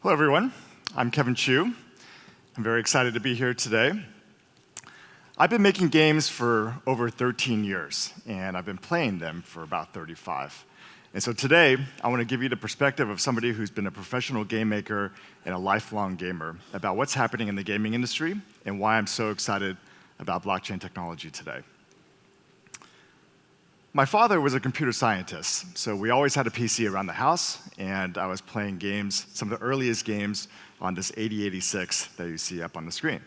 Hello, everyone. I'm Kevin Chou. I'm very excited to be here today. I've been making games for over 13 years, and I've been playing them for about 35. And so today, I want to give you the perspective of somebody who's been a professional game maker and a lifelong gamer about what's happening in the gaming industry and why I'm so excited about blockchain technology today. My father was a computer scientist, so we always had a PC around the house, and I was playing games, some of the earliest games on this 8086 that you see up on the screen.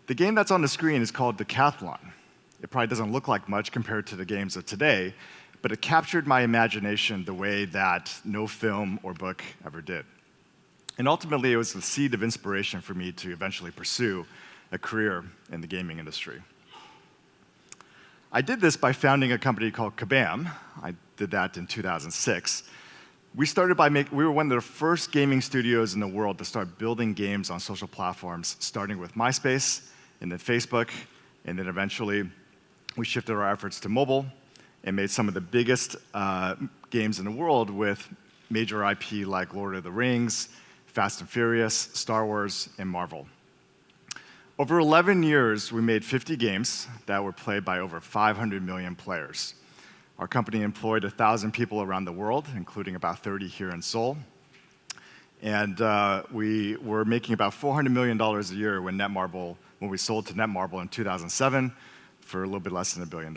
The game that's on the screen is called Decathlon. It probably doesn't look like much compared to the games of today, but it captured my imagination the way that no film or book ever did. And ultimately, it was the seed of inspiration for me to eventually pursue a career in the gaming industry. I did this by founding a company called Kabam. I did that in 2006. We were one of the first gaming studios in the world to start building games on social platforms, starting with MySpace, and then Facebook, and then eventually we shifted our efforts to mobile and made some of the biggest games in the world with major IP like Lord of the Rings, Fast and Furious, Star Wars, and Marvel. Over 11 years, we made 50 games that were played by over 500 million players. Our company employed 1,000 people around the world, including about 30 here in Seoul. And we were making about $400 million a year when we sold to Netmarble in 2007 for a little bit less than $1 billion.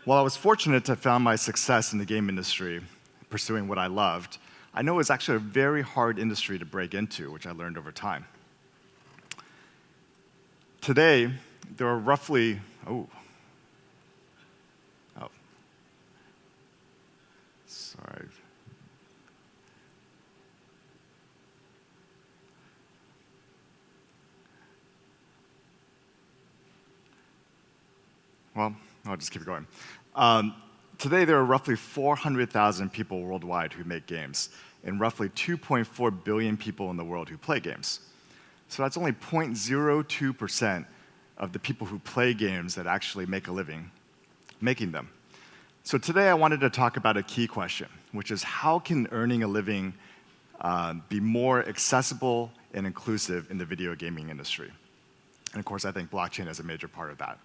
While I was fortunate to have found my success in the game industry, pursuing what I loved, I know it's actually a very hard industry to break into, which I learned over time. Today, there are roughly, sorry. Well, I'll just keep it going. Today, there are roughly 400,000 people worldwide who make games, and roughly 2.4 billion people in the world who play games. So that's only 0.02% of the people who play games that actually make a living making them. So today I wanted to talk about a key question, which is how can earning a living be more accessible and inclusive in the video gaming industry? And of course, I think blockchain is a major part of that.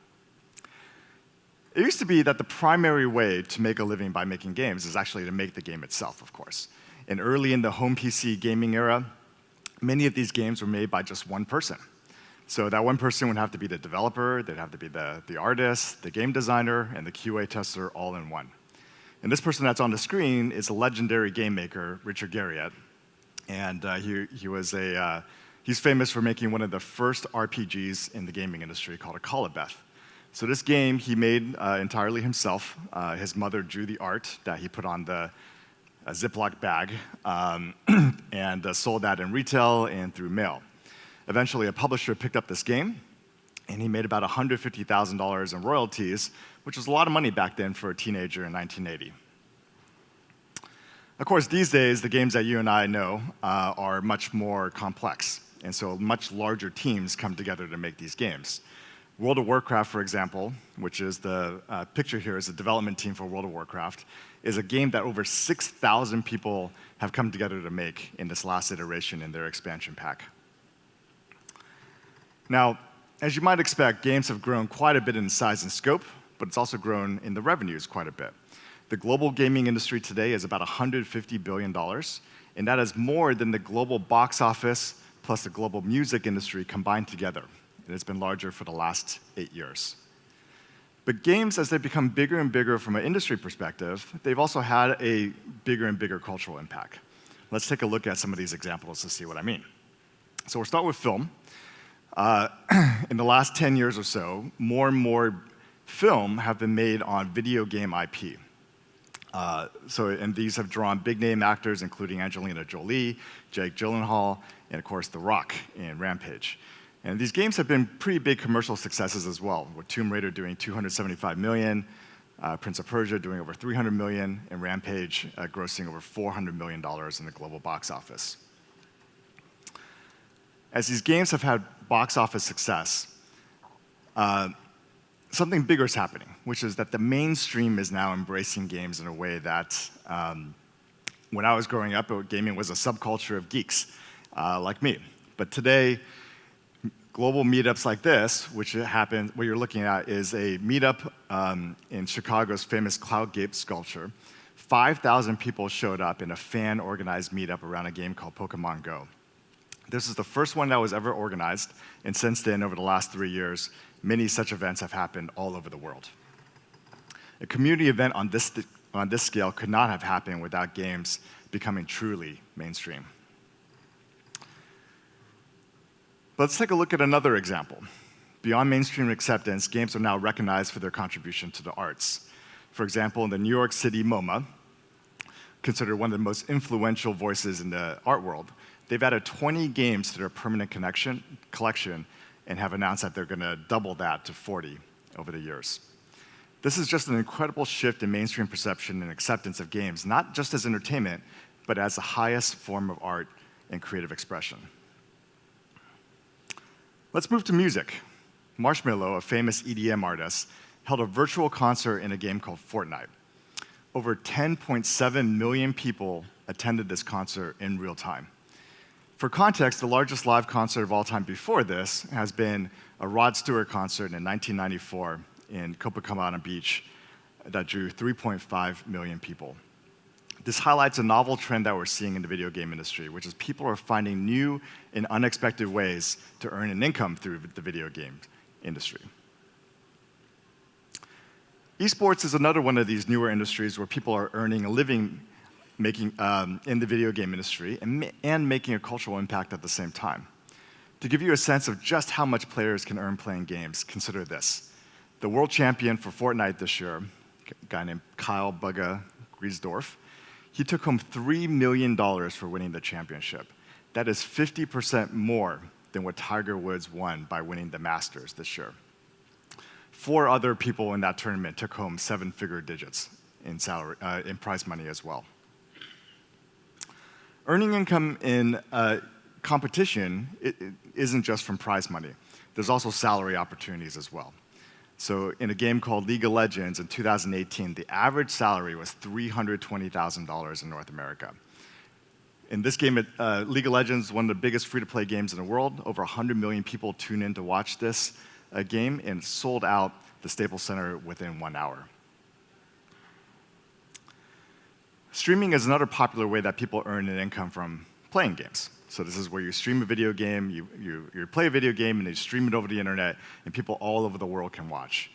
It used to be that the primary way to make a living by making games is actually to make the game itself, of course. And early in the home PC gaming era, many of these games were made by just one person. So that one person would have to be the developer, they'd have to be the artist, the game designer, and the QA tester all in one. And this person that's on the screen is a legendary game maker, Richard Garriott. And he's famous for making one of the first RPGs in the gaming industry called a Call of Beth. So this game he made entirely himself. His mother drew the art that he put on a Ziploc bag and sold that in retail and through mail. Eventually, a publisher picked up this game, and he made about $150,000 in royalties, which was a lot of money back then for a teenager in 1980. Of course, these days, the games that you and I know are much more complex, and so much larger teams come together to make these games. World of Warcraft, for example, which is the picture here is the development team for World of Warcraft, is a game that over 6,000 people have come together to make in this last iteration in their expansion pack. Now, as you might expect, games have grown quite a bit in size and scope, but it's also grown in the revenues quite a bit. The global gaming industry today is about $150 billion, and that is more than the global box office plus the global music industry combined together. And it's been larger for the last 8 years. But games, as they become bigger and bigger from an industry perspective, they've also had a bigger and bigger cultural impact. Let's take a look at some of these examples to see what I mean. So we'll start with film. In the last 10 years or so, more and more film have been made on video game IP. And these have drawn big-name actors, including Angelina Jolie, Jake Gyllenhaal, and of course, The Rock in Rampage. And these games have been pretty big commercial successes as well, with Tomb Raider doing $275 million, Prince of Persia doing over $300 million, and Rampage grossing over $400 million in the global box office. As these games have had box office success, something bigger is happening, which is that the mainstream is now embracing games in a way that When I was growing up, gaming was a subculture of geeks like me. But today, global meetups like this, which happen, what you're looking at is a meetup in Chicago's famous Cloudgate sculpture. 5,000 people showed up in a fan-organized meetup around a game called Pokemon Go. This is the first one that was ever organized, and since then, over the last 3 years, many such events have happened all over the world. A community event on this scale could not have happened without games becoming truly mainstream. But let's take a look at another example. Beyond mainstream acceptance, games are now recognized for their contribution to the arts. For example, in the New York City MoMA, considered one of the most influential voices in the art world, they've added 20 games to their permanent collection and have announced that they're going to double that to 40 over the years. This is just an incredible shift in mainstream perception and acceptance of games, not just as entertainment, but as the highest form of art and creative expression. Let's move to music. Marshmello, a famous EDM artist, held a virtual concert in a game called Fortnite. Over 10.7 million people attended this concert in real time. For context, the largest live concert of all time before this has been a Rod Stewart concert in 1994 in Copacabana Beach that drew 3.5 million people. This highlights a novel trend that we're seeing in the video game industry, which is people are finding new and unexpected ways to earn an income through the video game industry. Esports is another one of these newer industries where people are earning a living in the video game industry and making a cultural impact at the same time. To give you a sense of just how much players can earn playing games, consider this. The world champion for Fortnite this year, a guy named Kyle Bugga Griesdorf, he took home $3 million for winning the championship. That is 50% more than what Tiger Woods won by winning the Masters this year. 4 other people in that tournament took home 7-figure digits in prize money as well. Earning income in competition isn't just from prize money. There's also salary opportunities as well. So in a game called League of Legends in 2018, the average salary was $320,000 in North America. In this game, League of Legends is one of the biggest free-to-play games in the world. Over 100 million people tune in to watch this game, and sold out the Staples Center within 1 hour. Streaming is another popular way that people earn an income from playing games. So this is where you stream a video game, you play a video game, and you stream it over the internet, and people all over the world can watch.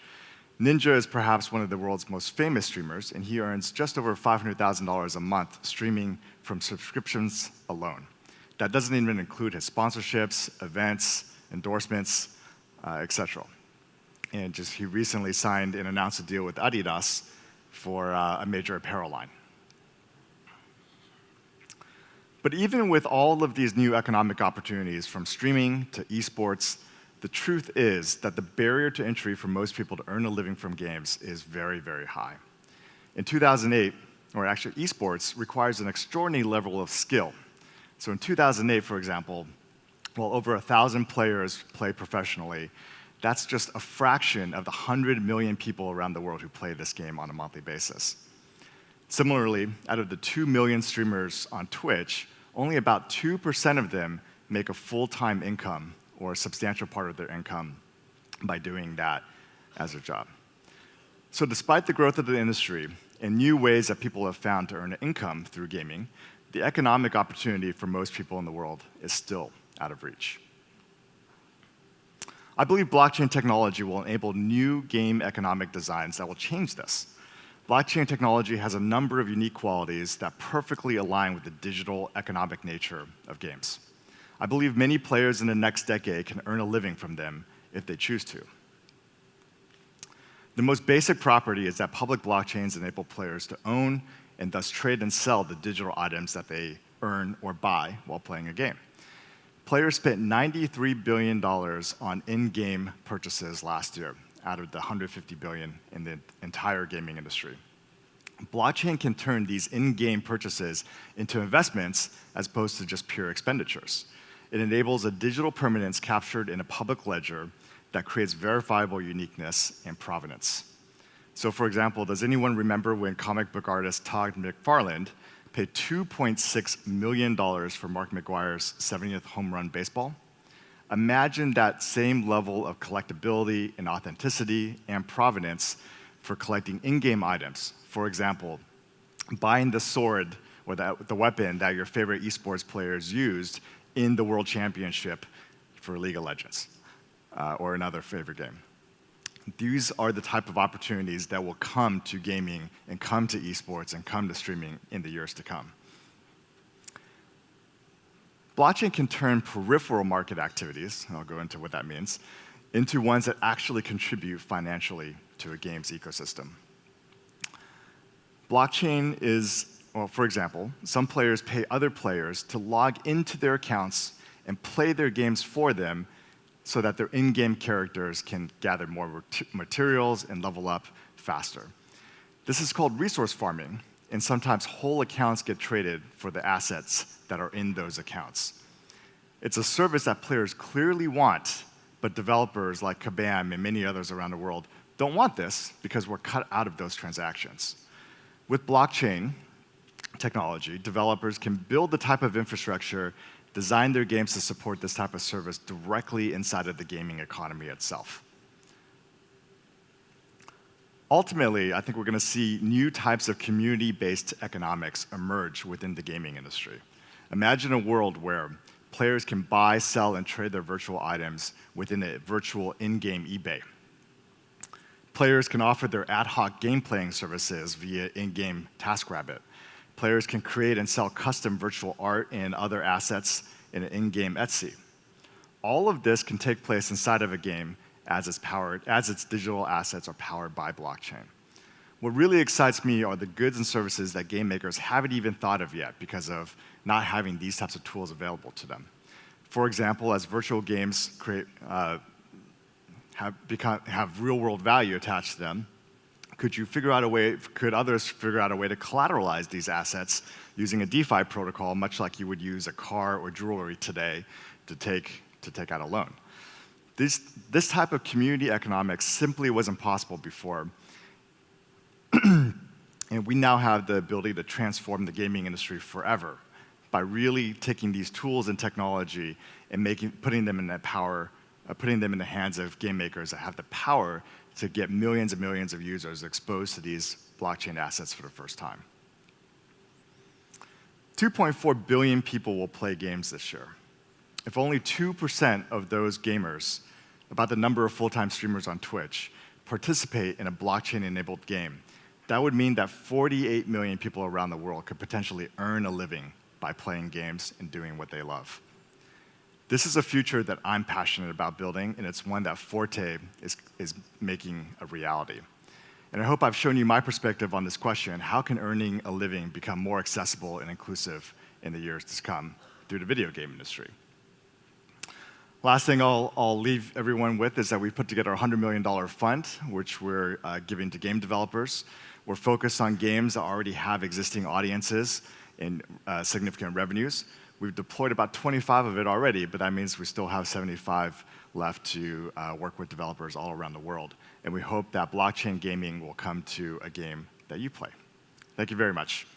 Ninja is perhaps one of the world's most famous streamers, and he earns just over $500,000 a month streaming from subscriptions alone. That doesn't even include his sponsorships, events, endorsements, etc. And he recently signed and announced a deal with Adidas for a major apparel line. But even with all of these new economic opportunities, from streaming to esports, the truth is that the barrier to entry for most people to earn a living from games is very, very high. In 2008, or actually esports, requires an extraordinary level of skill. So in 2008, for example, while over 1,000 players play professionally, that's just a fraction of the 100 million people around the world who play this game on a monthly basis. Similarly, out of the 2 million streamers on Twitch, only about 2% of them make a full-time income or a substantial part of their income by doing that as a job. So despite the growth of the industry and new ways that people have found to earn income through gaming, the economic opportunity for most people in the world is still out of reach. I believe blockchain technology will enable new game economic designs that will change this. Blockchain technology has a number of unique qualities that perfectly align with the digital economic nature of games. I believe many players in the next decade can earn a living from them if they choose to. The most basic property is that public blockchains enable players to own and thus trade and sell the digital items that they earn or buy while playing a game. Players spent $93 billion on in-game purchases last year, out of the $150 billion in the entire gaming industry. Blockchain can turn these in-game purchases into investments as opposed to just pure expenditures. It enables a digital permanence captured in a public ledger that creates verifiable uniqueness and provenance. So for example, does anyone remember when comic book artist Todd McFarlane pay $2.6 million for Mark McGwire's 70th home run baseball. Imagine that same level of collectability and authenticity and provenance for collecting in-game items. For example, buying the sword or the weapon that your favorite esports players used in the World Championship for League of Legends or another favorite game. These are the type of opportunities that will come to gaming and come to esports and come to streaming in the years to come. Blockchain can turn peripheral market activities, and I'll go into what that means, into ones that actually contribute financially to a game's ecosystem. Blockchain is, well, for example, some players pay other players to log into their accounts and play their games for them so that their in-game characters can gather more materials and level up faster. This is called resource farming, and sometimes whole accounts get traded for the assets that are in those accounts. It's a service that players clearly want, but developers like Kabam and many others around the world don't want this because we're cut out of those transactions. With blockchain technology, developers can build the type of infrastructure, design their games to support this type of service directly inside of the gaming economy itself. Ultimately, I think we're going to see new types of community-based economics emerge within the gaming industry. Imagine a world where players can buy, sell, and trade their virtual items within a virtual in-game eBay. Players can offer their ad hoc game playing services via in-game TaskRabbit. Players can create and sell custom virtual art and other assets in an in-game Etsy. All of this can take place inside of a game as its digital assets are powered by blockchain. What really excites me are the goods and services that game makers haven't even thought of yet because of not having these types of tools available to them. For example, as virtual games have real-world value attached to them, could others figure out a way to collateralize these assets using a DeFi protocol, much like you would use a car or jewelry today to take out a loan? This type of community economics simply wasn't possible before. And we now have the ability to transform the gaming industry forever by really taking these tools and technology and putting them in the hands of game makers that have the power to get millions and millions of users exposed to these blockchain assets for the first time. 2.4 billion people will play games this year. If only 2% of those gamers, about the number of full-time streamers on Twitch, participate in a blockchain-enabled game, that would mean that 48 million people around the world could potentially earn a living by playing games and doing what they love. This is a future that I'm passionate about building, and it's one that Forte is making a reality. And I hope I've shown you my perspective on this question: how can earning a living become more accessible and inclusive in the years to come through the video game industry? Last thing I'll leave everyone with is that we put together a $100 million fund, which we're giving to game developers. We're focused on games that already have existing audiences and significant revenues. We've deployed about 25 of it already, but that means we still have 75 left to work with developers all around the world. And we hope that blockchain gaming will come to a game that you play. Thank you very much.